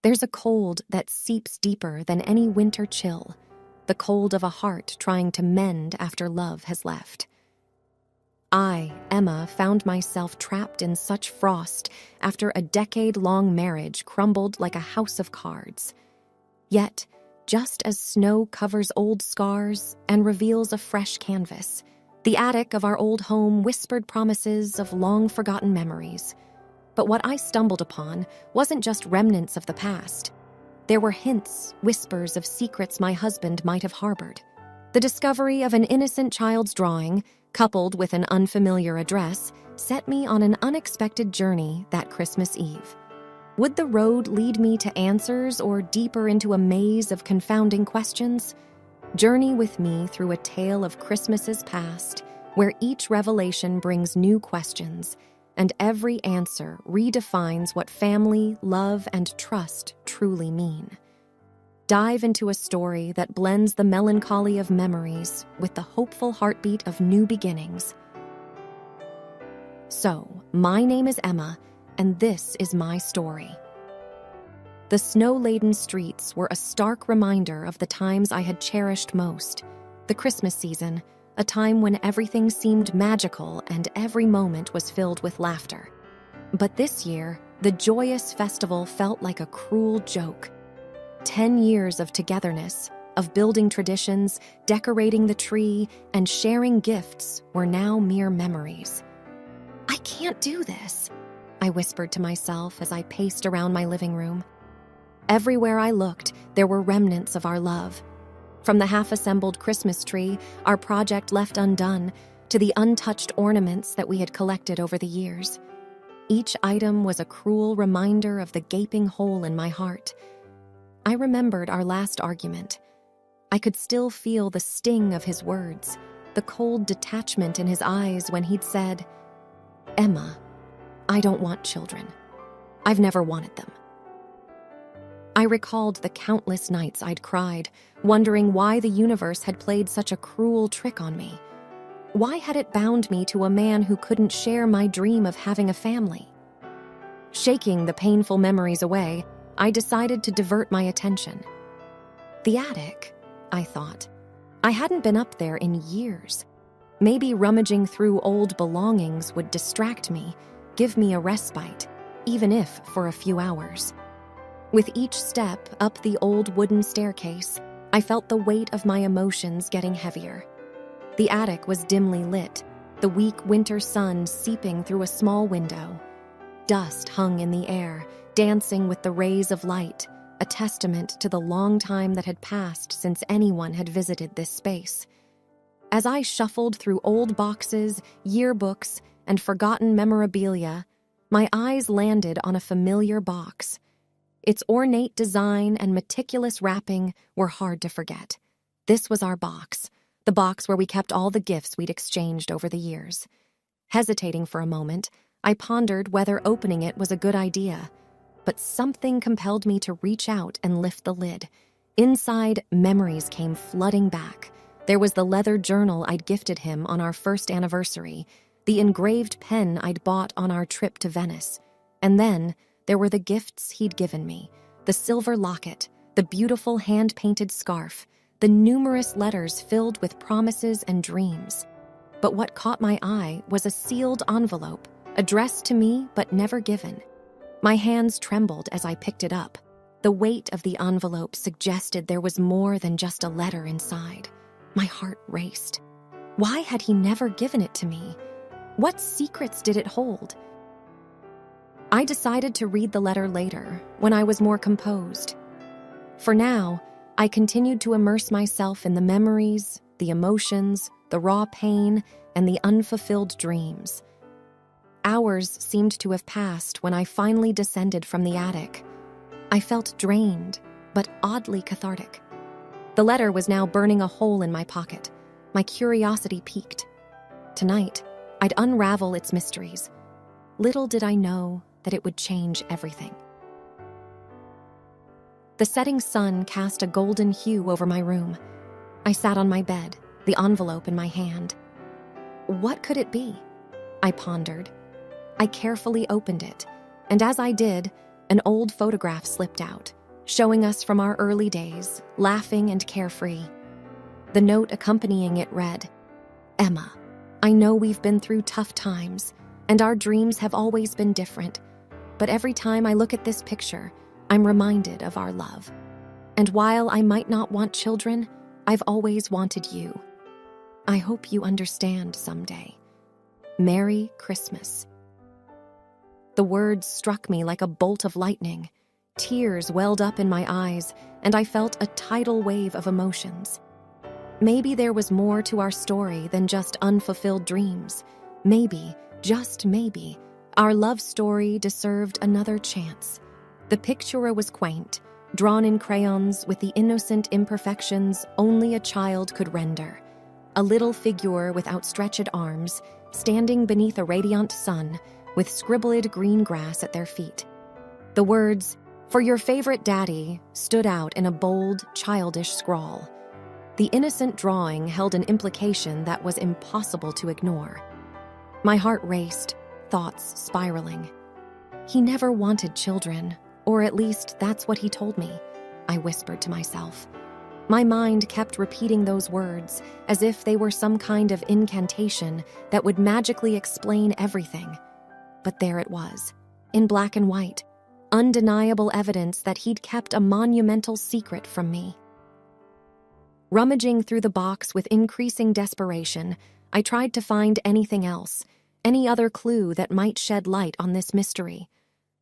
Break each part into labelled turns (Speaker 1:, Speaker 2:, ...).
Speaker 1: There's a cold that seeps deeper than any winter chill, the cold of a heart trying to mend after love has left. I, Emma, found myself trapped in such frost after a decade-long marriage crumbled like a house of cards. Yet, just as snow covers old scars and reveals a fresh canvas, the attic of our old home whispered promises of long-forgotten memories. But what I stumbled upon wasn't just remnants of the past. There were hints, whispers of secrets my husband might have harbored. The discovery of an innocent child's drawing, coupled with an unfamiliar address, set me on an unexpected journey that Christmas Eve. Would the road lead me to answers or deeper into a maze of confounding questions? Journey with me through a tale of Christmases past, where each revelation brings new questions, and every answer redefines what family, love, and trust truly mean. Dive into a story that blends the melancholy of memories with the hopeful heartbeat of new beginnings. So, my name is Emma, and this is my story. The snow-laden streets were a stark reminder of the times I had cherished most. The Christmas season, a time when everything seemed magical and every moment was filled with laughter. But this year, the joyous festival felt like a cruel joke. 10 years of togetherness, of building traditions, decorating the tree, and sharing gifts were now mere memories. "I can't do this," I whispered to myself as I paced around my living room. Everywhere I looked, there were remnants of our love. From the half-assembled Christmas tree, our project left undone, to the untouched ornaments that we had collected over the years. Each item was a cruel reminder of the gaping hole in my heart. I remembered our last argument. I could still feel the sting of his words, the cold detachment in his eyes when he'd said, "Emma, I don't want children. I've never wanted them." I recalled the countless nights I'd cried, wondering why the universe had played such a cruel trick on me. Why had it bound me to a man who couldn't share my dream of having a family? Shaking the painful memories away, I decided to divert my attention. The attic, I thought. I hadn't been up there in years. Maybe rummaging through old belongings would distract me, give me a respite, even if for a few hours. With each step up the old wooden staircase, I felt the weight of my emotions getting heavier. The attic was dimly lit, the weak winter sun seeping through a small window. Dust hung in the air, dancing with the rays of light, a testament to the long time that had passed since anyone had visited this space. As I shuffled through old boxes, yearbooks, and forgotten memorabilia, my eyes landed on a familiar box. Its ornate design and meticulous wrapping were hard to forget. This was our box, the box where we kept all the gifts we'd exchanged over the years. Hesitating for a moment, I pondered whether opening it was a good idea, but something compelled me to reach out and lift the lid. Inside, memories came flooding back. There was the leather journal I'd gifted him on our first anniversary, the engraved pen I'd bought on our trip to Venice, and then there were the gifts he'd given me, the silver locket, the beautiful hand-painted scarf, the numerous letters filled with promises and dreams. But what caught my eye was a sealed envelope, addressed to me but never given. My hands trembled as I picked it up. The weight of the envelope suggested there was more than just a letter inside. My heart raced. Why had he never given it to me? What secrets did it hold? I decided to read the letter later, when I was more composed. For now, I continued to immerse myself in the memories, the emotions, the raw pain, and the unfulfilled dreams. Hours seemed to have passed when I finally descended from the attic. I felt drained, but oddly cathartic. The letter was now burning a hole in my pocket. My curiosity piqued. Tonight, I'd unravel its mysteries. Little did I know that it would change everything. The setting sun cast a golden hue over my room. I sat on my bed, the envelope in my hand. What could it be? I pondered. I carefully opened it, and as I did, an old photograph slipped out, showing us from our early days, laughing and carefree. The note accompanying it read, "Emma, I know we've been through tough times, and our dreams have always been different, but every time I look at this picture, I'm reminded of our love. And while I might not want children, I've always wanted you. I hope you understand someday. Merry Christmas." The words struck me like a bolt of lightning. Tears welled up in my eyes, and I felt a tidal wave of emotions. Maybe there was more to our story than just unfulfilled dreams. Maybe, just maybe, our love story deserved another chance. The picture was quaint, drawn in crayons with the innocent imperfections only a child could render. A little figure with outstretched arms, standing beneath a radiant sun, with scribbled green grass at their feet. The words, "For your favorite daddy," stood out in a bold, childish scrawl. The innocent drawing held an implication that was impossible to ignore. My heart raced, thoughts spiraling. He never wanted children, or at least that's what he told me, I whispered to myself. My mind kept repeating those words as if they were some kind of incantation that would magically explain everything. But there it was, in black and white, undeniable evidence that he'd kept a monumental secret from me. Rummaging through the box with increasing desperation, I tried to find anything else, any other clue that might shed light on this mystery.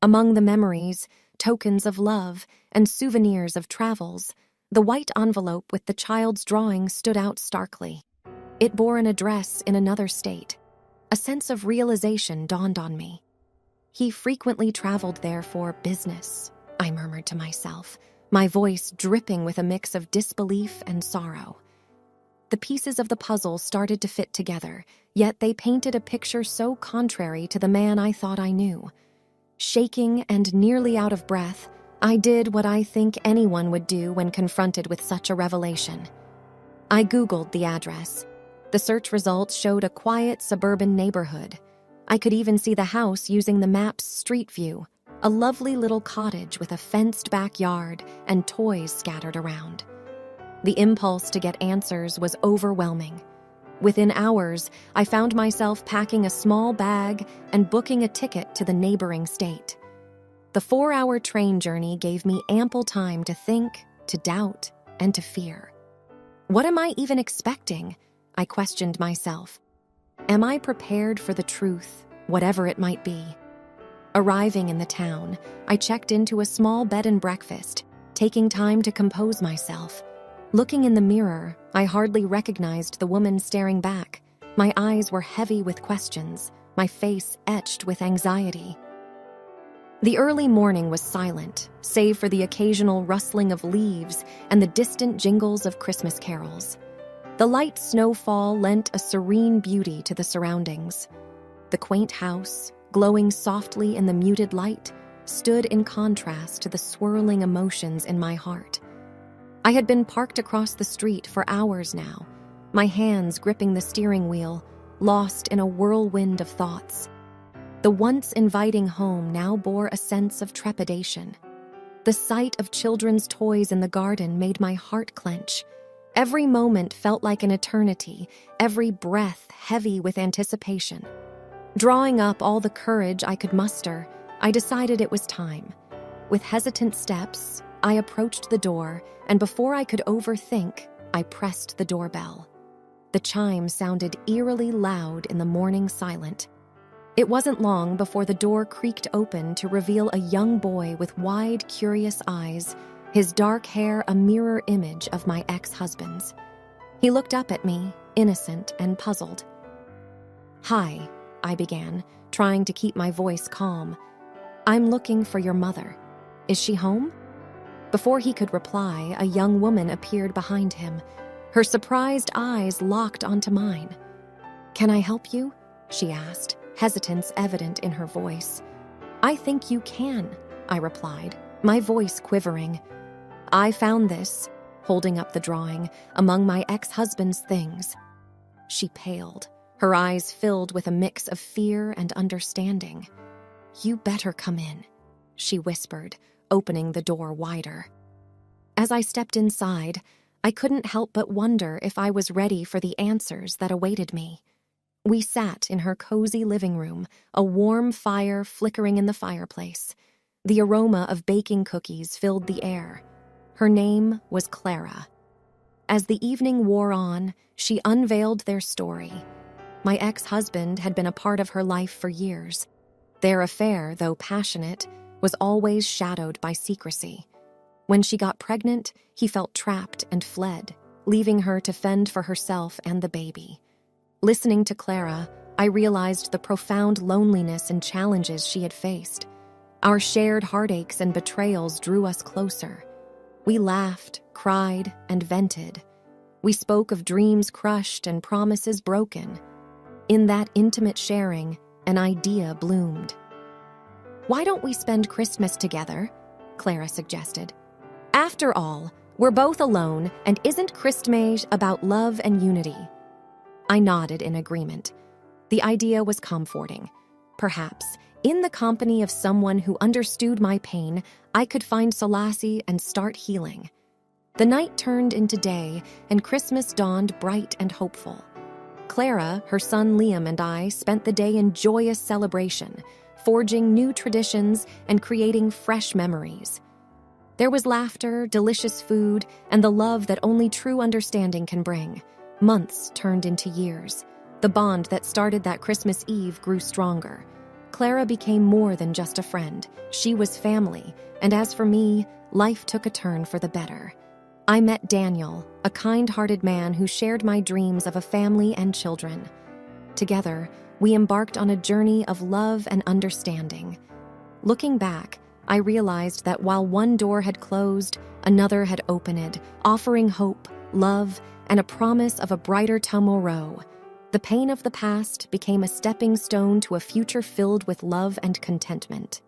Speaker 1: Among the memories, tokens of love, and souvenirs of travels, the white envelope with the child's drawing stood out starkly. It bore an address in another state. A sense of realization dawned on me. He frequently traveled there for business, I murmured to myself, my voice dripping with a mix of disbelief and sorrow. The pieces of the puzzle started to fit together, yet they painted a picture so contrary to the man I thought I knew. Shaking and nearly out of breath, I did what I think anyone would do when confronted with such a revelation. I Googled the address. The search results showed a quiet suburban neighborhood. I could even see the house using the map's street view, a lovely little cottage with a fenced backyard and toys scattered around. The impulse to get answers was overwhelming. Within hours, I found myself packing a small bag and booking a ticket to the neighboring state. The 4-hour train journey gave me ample time to think, to doubt, and to fear. What am I even expecting? I questioned myself. Am I prepared for the truth, whatever it might be? Arriving in the town, I checked into a small bed and breakfast, taking time to compose myself. Looking in the mirror, I hardly recognized the woman staring back. My eyes were heavy with questions, my face etched with anxiety. The early morning was silent, save for the occasional rustling of leaves and the distant jingles of Christmas carols. The light snowfall lent a serene beauty to the surroundings. The quaint house, glowing softly in the muted light, stood in contrast to the swirling emotions in my heart. I had been parked across the street for hours now, my hands gripping the steering wheel, lost in a whirlwind of thoughts. The once inviting home now bore a sense of trepidation. The sight of children's toys in the garden made my heart clench. Every moment felt like an eternity, every breath heavy with anticipation. Drawing up all the courage I could muster, I decided it was time. With hesitant steps, I approached the door, and before I could overthink, I pressed the doorbell. The chime sounded eerily loud in the morning silence. It wasn't long before the door creaked open to reveal a young boy with wide, curious eyes, his dark hair a mirror image of my ex-husband's. He looked up at me, innocent and puzzled. "Hi," I began, trying to keep my voice calm. "I'm looking for your mother. Is she home?" Before he could reply, a young woman appeared behind him. Her surprised eyes locked onto mine. "Can I help you?" she asked, hesitance evident in her voice. "I think you can," I replied, my voice quivering. "I found this," holding up the drawing, "among my ex-husband's things." She paled, her eyes filled with a mix of fear and understanding. "You better come in," she whispered, opening the door wider. As I stepped inside, I couldn't help but wonder if I was ready for the answers that awaited me. We sat in her cozy living room, a warm fire flickering in the fireplace. The aroma of baking cookies filled the air. Her name was Clara. As the evening wore on, she unveiled their story. My ex-husband had been a part of her life for years. Their affair, though passionate, was always shadowed by secrecy. When she got pregnant, he felt trapped and fled, leaving her to fend for herself and the baby. Listening to Clara, I realized the profound loneliness and challenges she had faced. Our shared heartaches and betrayals drew us closer. We laughed, cried, and vented. We spoke of dreams crushed and promises broken. In that intimate sharing, an idea bloomed. "Why don't we spend Christmas together?" Clara suggested. "After all, we're both alone, and isn't Christmas about love and unity?" I nodded in agreement. The idea was comforting. Perhaps, in the company of someone who understood my pain, I could find solace and start healing. The night turned into day, and Christmas dawned bright and hopeful. Clara, her son Liam, and I spent the day in joyous celebration, forging new traditions and creating fresh memories. There was laughter, delicious food, and the love that only true understanding can bring. Months turned into years. The bond that started that Christmas Eve grew stronger. Clara became more than just a friend. She was family, and as for me, life took a turn for the better. I met Daniel, a kind-hearted man who shared my dreams of a family and children. Together, we embarked on a journey of love and understanding. Looking back, I realized that while one door had closed, another had opened, offering hope, love, and a promise of a brighter tomorrow. The pain of the past became a stepping stone to a future filled with love and contentment.